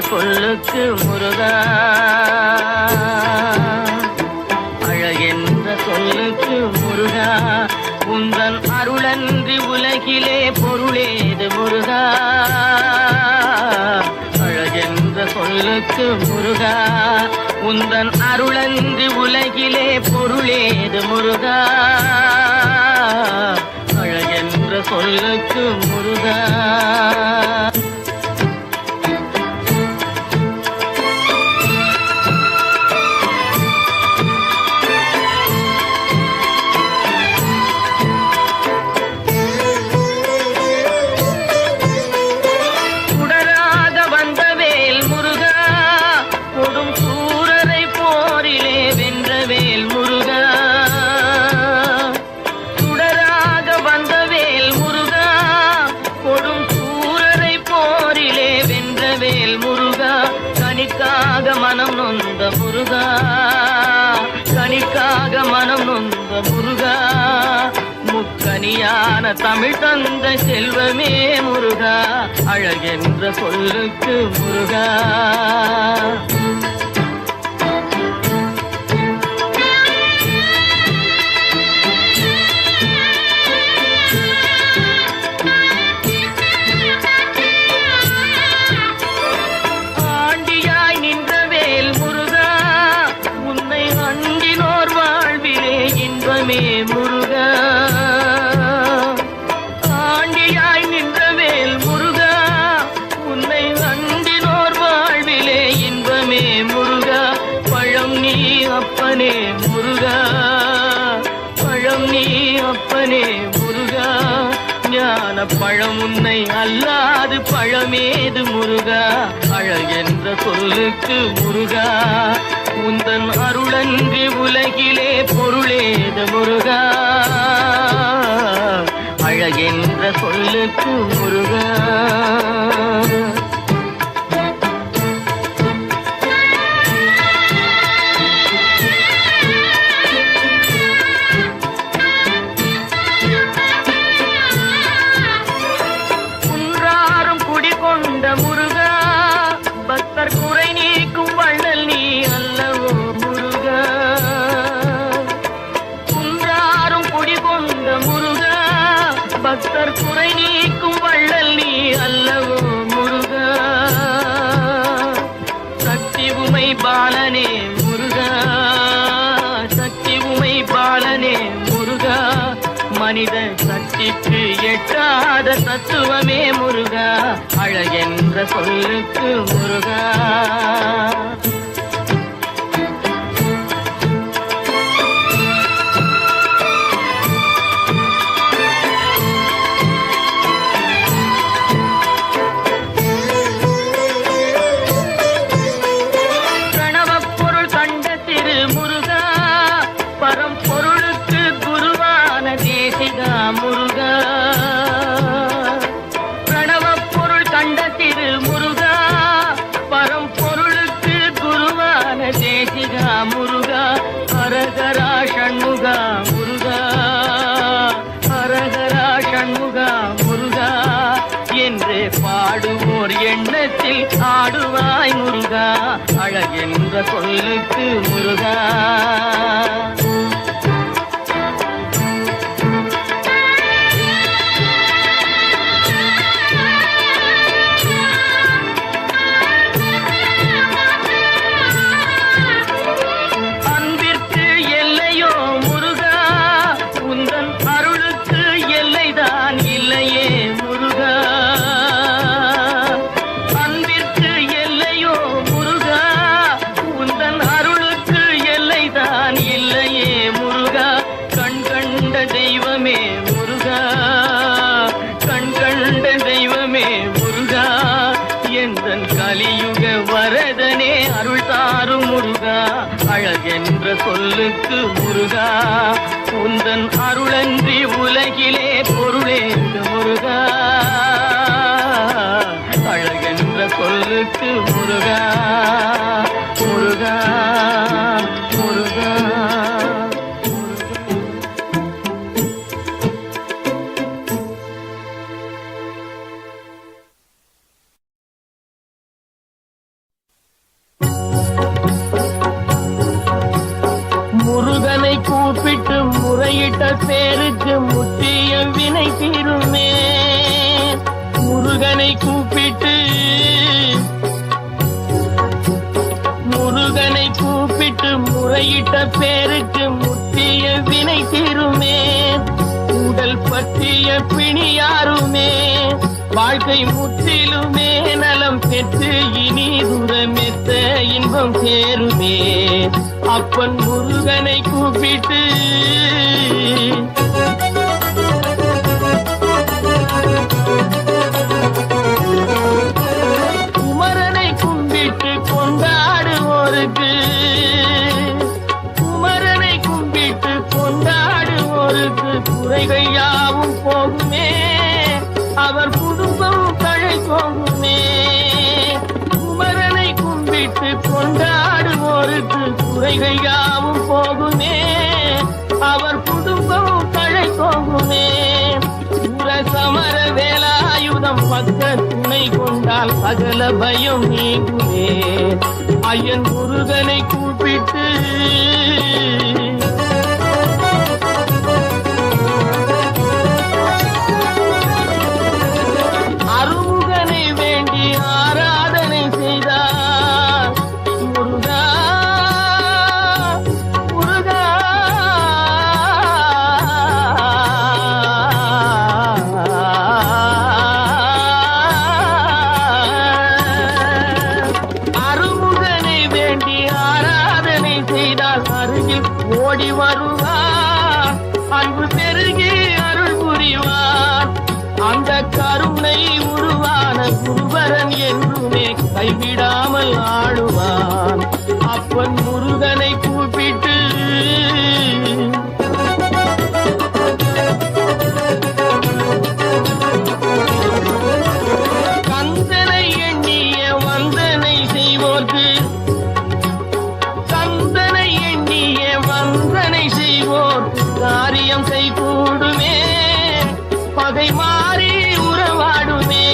சொல்லுக்கு முருகா, அழகென்ற சொல்லுக்கு முருகா, உந்தன் அருளன்றி உலகிலே பொருளேது முருகா. அழகென்ற சொல்லுக்கு முருகா, உந்தன் அருளன்றி உலகிலே பொருளேது முருகா. அழகென்ற சொல்லுக்கு முருகா. கனிக்காக மனம் நொந்த முருகா, கனிக்காக மனம் நொந்த முருகா, முக்கனியான தமிழ் தந்த செல்வமே முருகா. அழகென்ற சொல்லுக்கு முருகா. முருகா, ஆண்டியாய் நின்றவேல் முருகா, உன்னை அண்டினோர் வாழ்விலே இன்பமே முருகா. பழம் நீ அப்பனே முருகா, பழம் நீ அப்பனே முருகா, ஞான பழம் உன்னை அல்லாது பழமேது முருகா. அழகென்ற சொல்லுக்கு முருகா, உந்தன் அருளன்றி உலகிலே பொருளேது முருகா. அழகென்ற சொல்லுக்கு முருகா. குன்றாரும் குடிகொண்ட முருகா, பக்தர் குறை நீக்கும் வள்ளல் நீ அல்லவோ முருகா. குன்றாரும் குடிகொண்ட முருகா, பக்தர் குறை நீக்கும் வள்ளல் நீ அல்லவோ முருகா. சக்தி உமை பாலனே முருகா, சக்தி உமை பாலனே முருகா, மனித சக்திக்கு எட்டாத தத்துவமே முருகா. அழகென்ற சொல்லுக்கு முருகா. பிரணவப்பொருள் கண்ட திரு முருகா, பரம்பொருளுக்கு குருவான தேசிகா முருகா. பிரணவப்பொருள் கண்ட திரு முருகா, பரம்பொருளுக்கு குருவான தேசிகா முருகா. ஹரஹரா ஷண்முகா முருகா, ஹரஹரா ஷண்முகா முருகா, என்று பாடுவோர் எண்ணத்தில் ஆடுவாய் முருகா. அழகென்ற சொல்லுக்கு முருகா. அன்பிற்கு எல்லையோ முருகா, உந்தன் அருளுக்கு எல்லைதான் இல்லையே முருகா. அன்பிற்கு எல்லையோ முருகா, உந்தன் அருளுக்கு எல்லைதான் இல்லையே முருகா. கண் கண்ட தெய்வமே முருகா, கண் கண்ட தெய்வமே முருகா, எந்தன் கலியுக வரதனே அருள் தாரும் முருகா. அழகென்ற சொல்லுக்கு முருகா, உந்தன் அருளன்றி உலகிலே பொருளேது முருகா. அழகென்ற சொல்லுக்கு முருகா, முருகா. முறையிட்ட பேருக்கு முற்றிய வினை தீருமே. முருகனை கூப்பிட்டு முறையிட்ட பேருக்கு முற்றிய வினை தீருமே. உடல் பற்றிய பிணியாருமே வாழ்க்கை முற்றிலுமே நலம் பெற்று இனி தூரமெத்த இன்பம் சேருமே. அப்பன் முருகனை கூப்பிட்டு குமரனை கும்பிட்டு கொண்டாடுவோருக்கு குறைகள் யாவும் போகுமே. அவர் குடும்பம் தழை போகுமே. குமரனை கும்பிட்டு கொண்டாடுவோருக்கு குறைகள் யாவும் போகுமே. அவர் குடும்பம் தழை போகுமே. சமர வேலாயுதம் பக்க துணை கொண்டால் சகல பயம் நீங்குமே. ஐயன் முருகனை கூப்பிட்டு அருமுகனை வேண்டி ஆராதனை செய்தார். முருகா முருகா அருமுகனை வேண்டி ஆராதனை செய்தால் அருகில் ஓடி வருவார். அன்பு பெருகி அருள் புரிவார். அந்த கருணை உருவான குருவரன் என்றுமே கைவிடாமல் ஆடுவான். அப்பன் முருகனை கூப்பிட்டு கந்தனை எண்ணிய வந்தனை செய்வோர்க்கு கந்தனை எண்ணிய வந்தனை செய்வோர்க்கு காரியம் கைகூடுமே. பகை மாறி உறவாடுமே.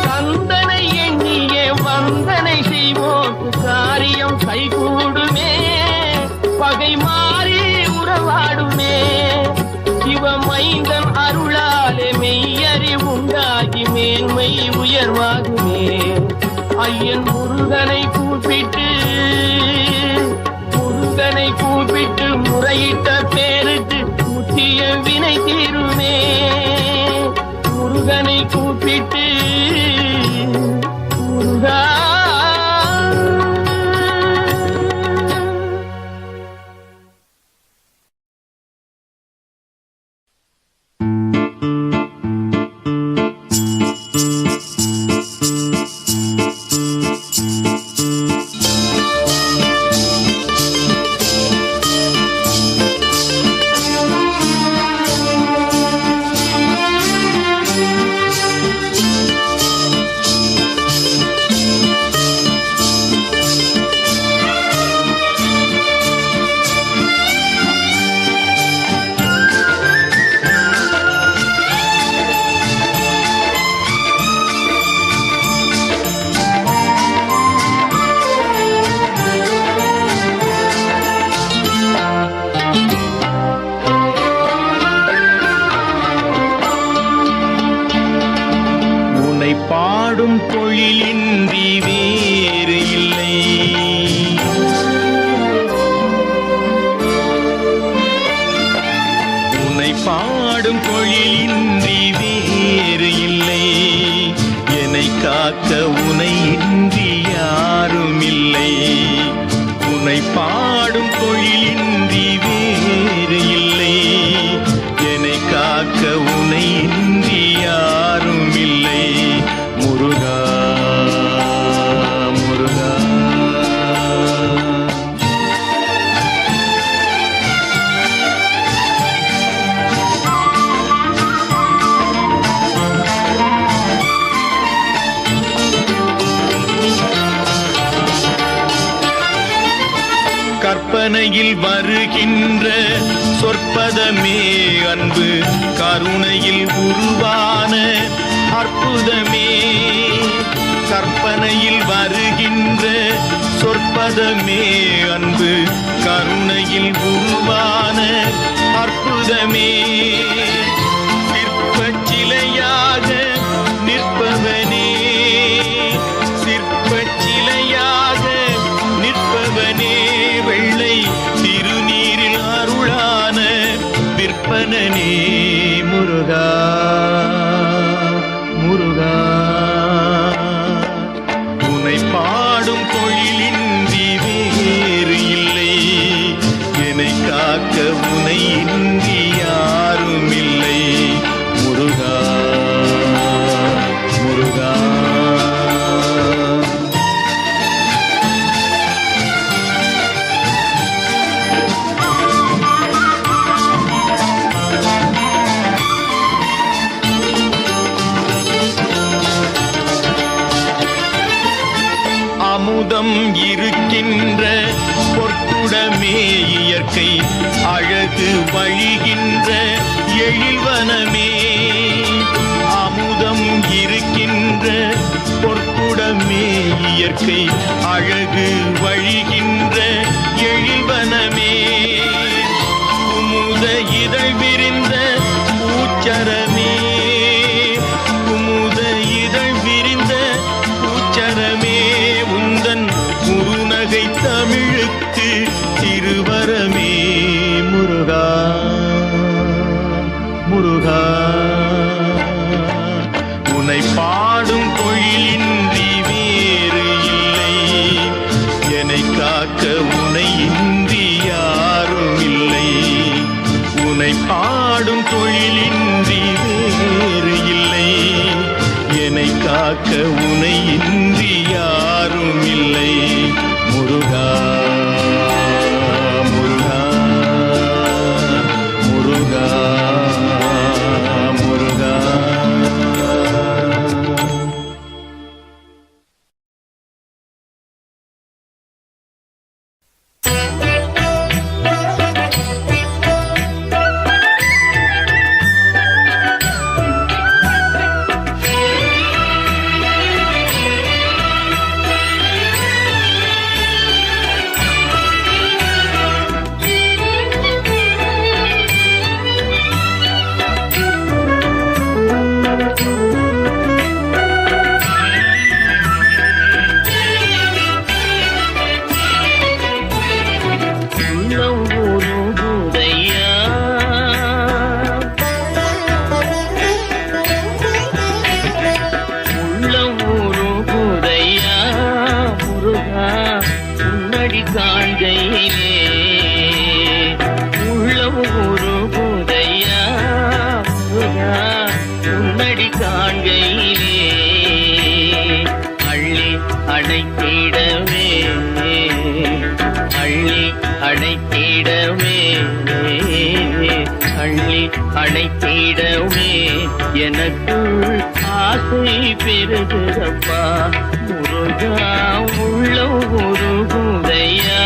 கந்தனை எண்ணிய வந்தனை செய்வோம் காரியம் கைகூடுமே. பகை மாறி உறவாடுமே. சிவமைந்தன் அருளாலே மெய்யறிவுண்டாகி மேன்மை உயர்வாகுமே. ஐயன் முருகனை கூப்பிட்டு முறையிட்ட பேருக்கு முற்றிய வினை தீருமே. முருகனை கூப்பிட்டு முருகா பாடும் பொழிலின்றி வேறு இல்லை. உன்னை பாடும் பொழிலின்றி வேறு இல்லை. என்னை காக்க உனை இன்றி யாரும் இல்லை. உன்னை பாடும் பொழிலின்றி வேறு இல்லை. என்னை காக்க உனை இன்றி யாரும் இல்லை. முருகா முருகா கற்பனையில் வருகின்ற சொற்பதமே அன்பு. கருணையில் உருவான அற்புதமே கற்பனையில் வருகின்ற சொற்பதமே அன்பு கருணையில் உருவான அற்புதமே சிற்பச் சிலையாக நிற்பவனே சிற்பச் சிலையாக நிற்பவனே வெள்ளை திருநீரில் அருளான விற்பனனே முருகா முருகா உனை பாடும் தொழிலின்றி வேறு இல்லை என்னை காக்க உனை இன்றி யாரும் இல்லை முருகா முருகா அமுதம் இருக்கின்ற பொற்குடமே இயற்கை அழகு வழிகின்ற எழில்வனமே அமுதம் இருக்கின்ற பொற்குடமே இயற்கை அழகு வழிகின்ற எழில்வனமே குமுத இதழ் விரிந்த பூச்சரமே குமுத இதழ் விரிந்த பூச்சரமே உந்தன் குறுநகை தமிழுக்கு திருவரமே முருகா முருகா உனை பாடும் தொழிலின்றி வேறு இல்லை என்னை காக்க உனை இன்றி யாரும் இல்லை உனை பாடும் தொழிலின்றி வேறு இல்லை என்னை காக்க உனை இன்றி யாரும் இல்லை முருகா முருகா முருகா முருகா அணைத்திடவே எனக்குள் ஆசை பெருகுதப்பா முருகா உள்ள உருகுதையா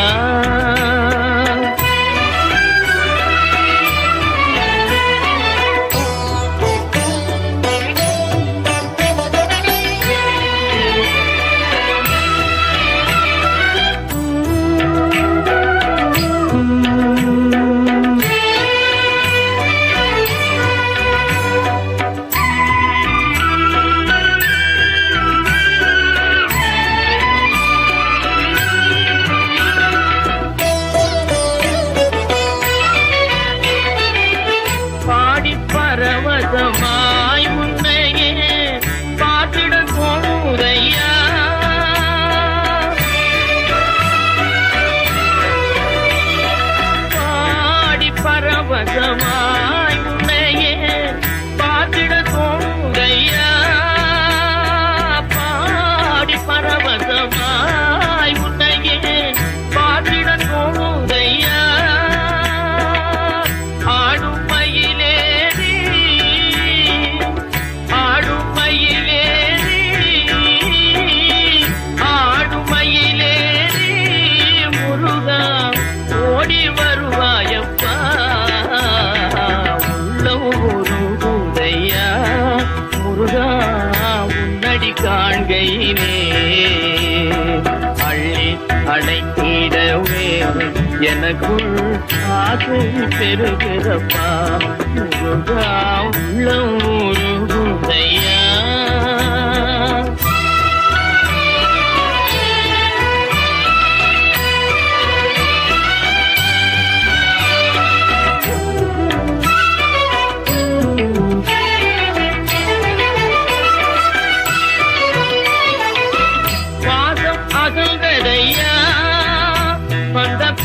பரவசமாய் உன்னையே பார்த்திட தோணுதையா பாடி பரவசமாய் உன்னையே பார்த்திட தோணுதையா பாடி பரவசமாய் உன்னையே பார்த்திட தோணுதையா ஆடும் மயிலே அள்ளி அடைத்திடவே எனக்குள் ஆசை பெருகிறப்பா முருகா உள்ளம் உருகுதையா.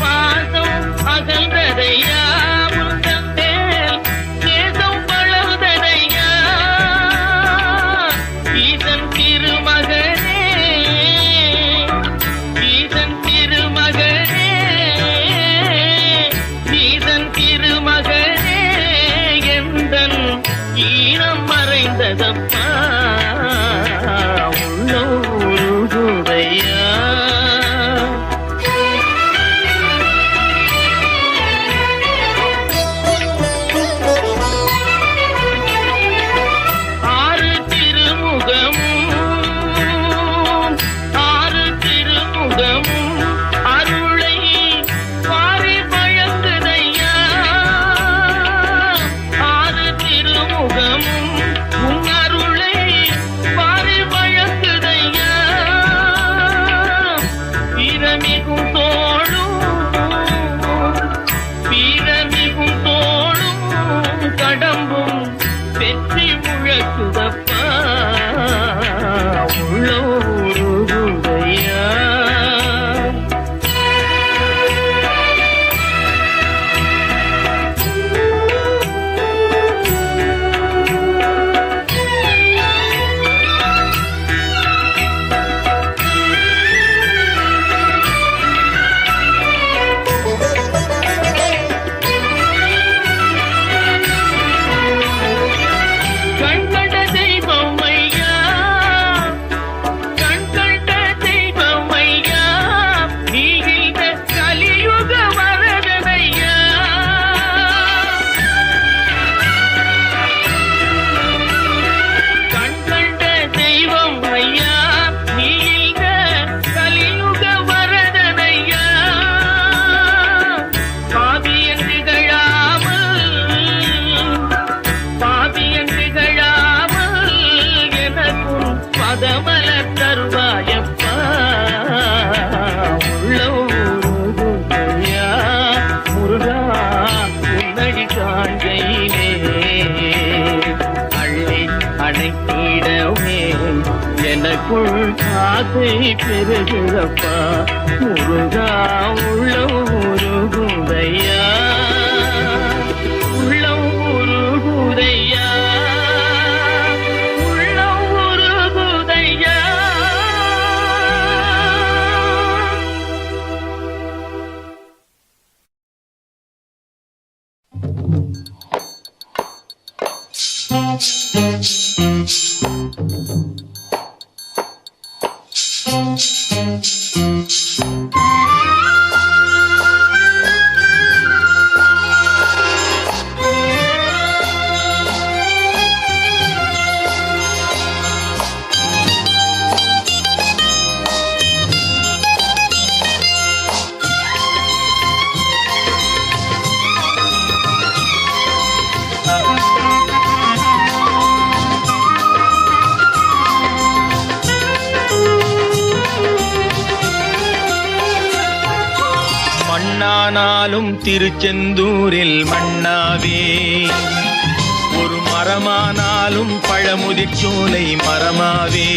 பாசம் அகன்றதையா உந்தன் மேல் நேசம் வளர்ந்ததையா ஈசன் திருமகனே ஈசன் திருமகனே ஈசன் திருமகனே எந்தன் ஈனம் மறைந்ததப்பா உள்ளம் உருகுதையா. எனக்குள் ஆசை பெருகிறப்பா முருகா உள்ளம் உருகுதையா உள்ளம் உருகுதையா உள்ளம் உருகுதையா. மண்ணானாலும் திருச்செந்தூரில் மண்ணாவே ஒரு மரமானாலும் பழமுதிர்ச்சோலை மரமாவே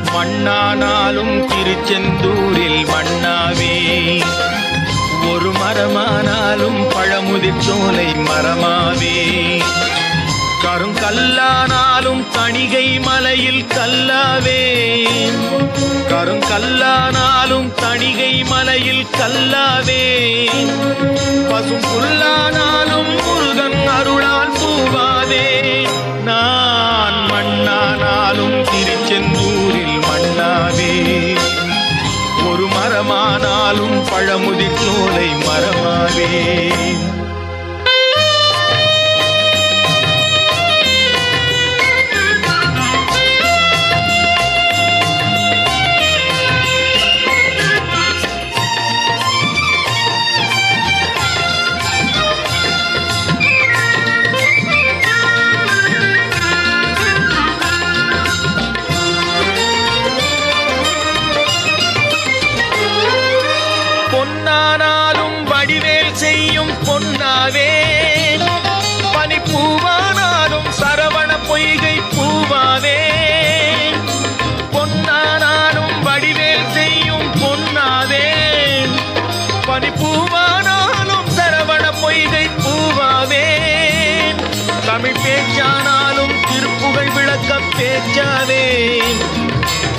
மண்ணானாலும் திருச்செந்தூரில் மண்ணாவே ஒரு மரமானாலும் பழமுதிர்ச்சோலை மரமாவே கருங்கல்லானாலும் தணிகை மலையில் கல்லாவே கருங்கல்லானாலும் தணிகை மலையில் கல்லாவே பசும் புல்லானாலும் முருகன் அருளால் பூவாவே நான் மண்ணானாலும் திருச்செந்தூரில் மண்ணாவே ஒரு மரமானாலும் பழமுதிர்ச்சோலை மரமாவே. பொன்னானாலும் வடிவேல் செய்யும் பொன்னாவே, பனிப்பூவானாலும் சரவண பொய்கை பூவாவே. பொன்னானாலும் வடிவேல் செய்யும் பொன்னாவே, பனிப்பூவானாலும் சரவண பொய்கை பூவாவே. தமிழ் பேச்சானாலும் திருப்புகழ் விளக்க பேச்சாவே,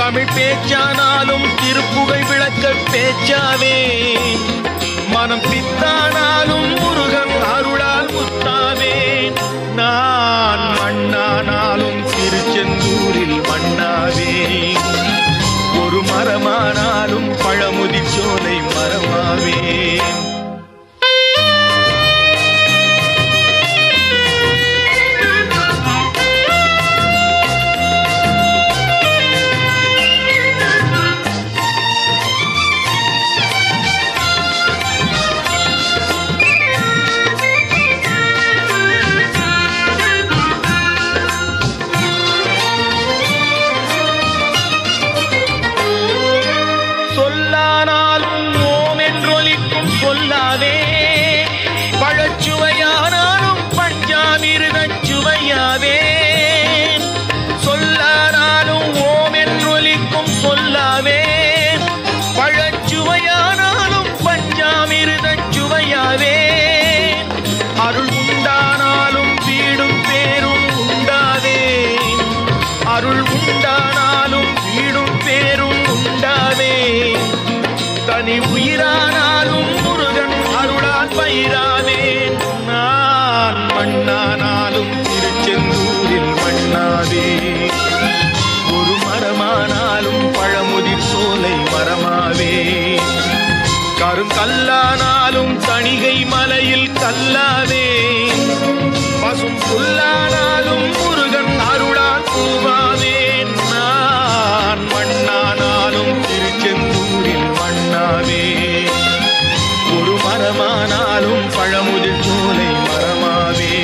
தமிழ் பேச்சானாலும் திருப்புகழ் விளக்க பேச்சாவே. மனம் பித்தானாலும் முருகன் அருளால் முத்தாவே. நான் மண்ணானாலும் திருச்செந்தூரில் மண்ணாவே, ஒரு மரமானாலும் பழமுதிர் சோலை மரமாவே. சொல்லாவே, பழச்சுவையானாலும் பஞ்சாமிர்தச் சுவையாவே. சொல்லானாலும் ஓம் என்றொலிக்கும் சொல்லாவே, பழச்சுவையானாலும் பஞ்சாமிர்தச் சுவையாவே. அருள் உண்டானாலும் வீடும் பேரும் உண்டாவே, அருள் உண்டானாலும் வீடும் பேரும் உண்டாவே. தனி உயிரானாலும் முருகன் அருளால் பயிராவேன். நான் மண்ணானாலும் திருச்செந்தூரில் மண்ணாவே, ஒரு மரமானாலும் பழமுதிர் சோலை மரமாவே. கருங்கல்லானாலும் தணிகை மலையில் கல்லாவே, பசும் புல்லானாலும் முருகன் அருளால் பூவாவேன். நான் மண்ணானாலும் திருச்செந்தூரில் மண்ணாவே, ஒரு மரமானாலும் பழமுதிர் சோலை மரமாவே.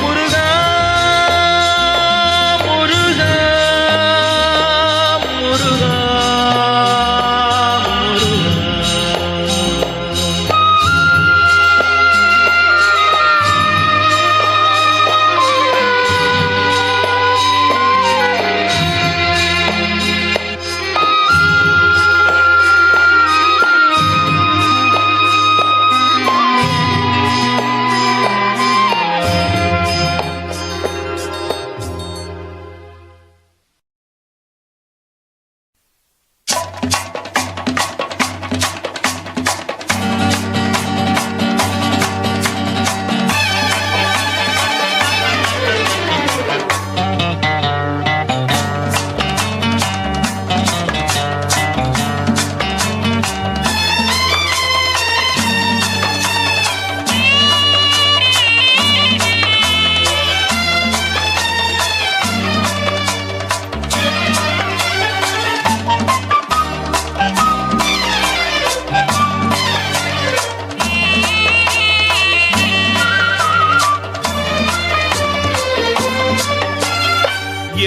முருகா முருகா முருகா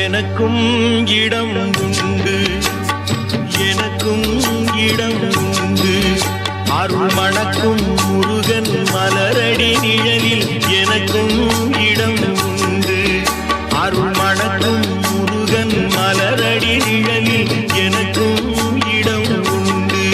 எனக்கும் இடம் உண்டு, எனக்கும் இடம் உண்டு. அருள் மணக்கும் முருகன் மலரடி நிழலில் எனக்கும் இடம் உண்டு. அருள் மணக்கும் முருகன் மலரடி நிழலில் எனக்கும் இடம் உண்டு.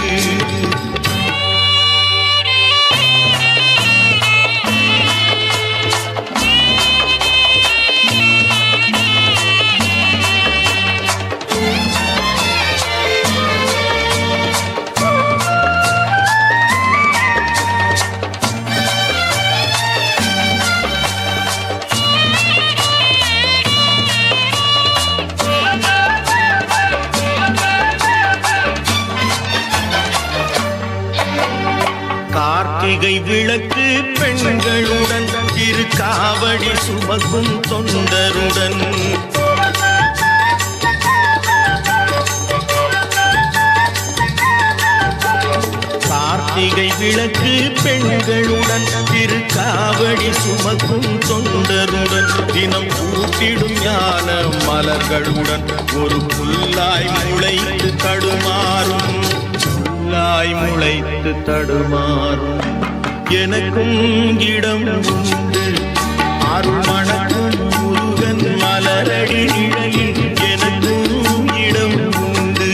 கார்த்திகை விளக்கு பெண்களுடன் திருக்காவடி சுமக்கும் தொண்டருடன் கார்த்திகை விளக்கு பெண்களுடன் திருக்காவடி சுமக்கும் தொண்டருடன் தினம் கூட்டிடும் ஞான மலர்களுடன் ஒரு புல்லாய் முளைத்து தடுமாறும் புல்லாய் முளைத்து தடுமாறும் எனக்கும் இடம் உண்டு. அருள் மணக்கும் முருகன் மலரடி நிழலில் எனக்கும் இடம் உண்டு.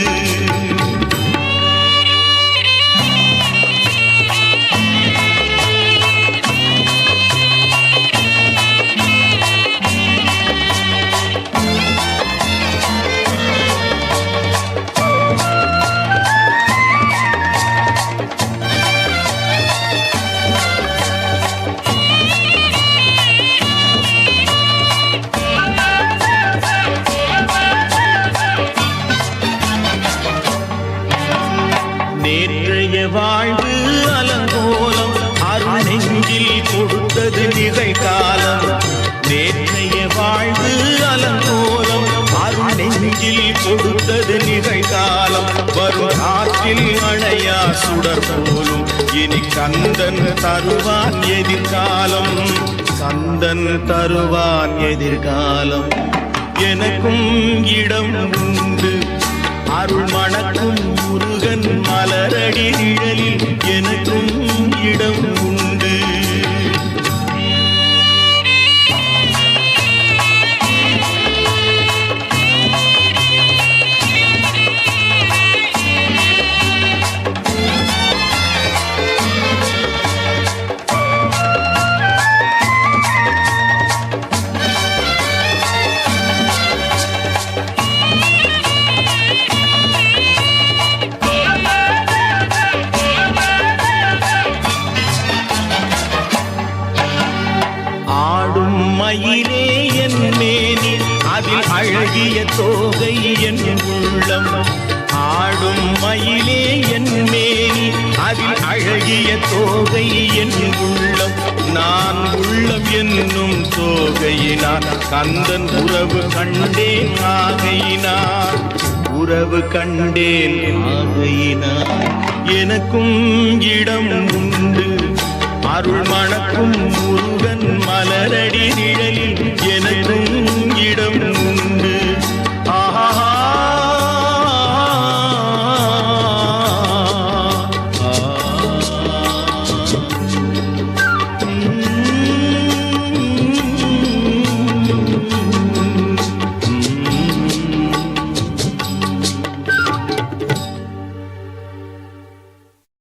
நேற்றைய வாழ்வு அலங்கோலம் அருள் நெஞ்சில் கொடுத்தது நிகழ்காலம். நேற்றைய வாழ்வு அலங்கோலம் அருள் நெஞ்சில் கொடுத்தது நிகழ்காலம். வரும் காற்றில் அணையா சுடர் போலும் இனி கந்தன் தருவான் எதிர்காலம். கந்தன் தருவான் எதிர்காலம். எனக்கும் இடம் உண்டு. அருள் மணக்கும் முருகன் மலரடி நிழலில் எனக்கும் இடம் உண்டு. ஆடும் மயிலே என் மேனி அதில் அழகிய தோகை என் உள்ளம். ஆடும் மயிலே என் மேனி அதில் அழகிய தோகை என் உள்ளம். நான் உள்ளம் என்னும் தோகையினார் கந்தன் உறவு கண்டேன் ஆகையினார். உறவு கண்டேன் ஆகையினார். எனக்கும் இடம் உண்டு. அருள் மணக்கும் முருகன் மலரடி நிழலில் எனக்கும் இடம் உண்டு.